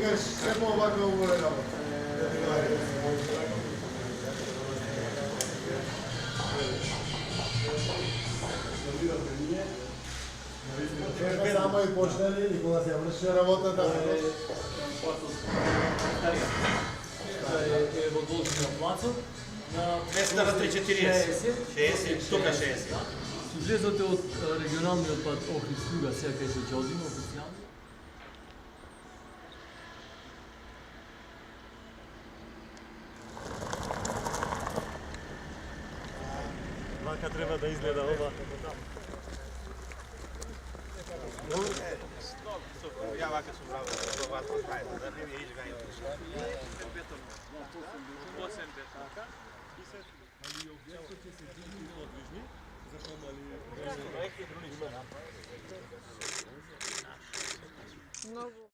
викаш все по-оваква убава работа. Бяхме само и почнали и кога се врши работата. Е во должния плацов на 240. 60, тука 60. Излезате од регионалниот пат Охрид Струга, сега кај се Џодино официјално. Вака треба да изгледа ова. Ja waka su bravo, ova taj, da ne je ići ganjati. Beton, 8 betaka. Али објектот ќе се дигне подвижни, затоа мали Проекти други. Много.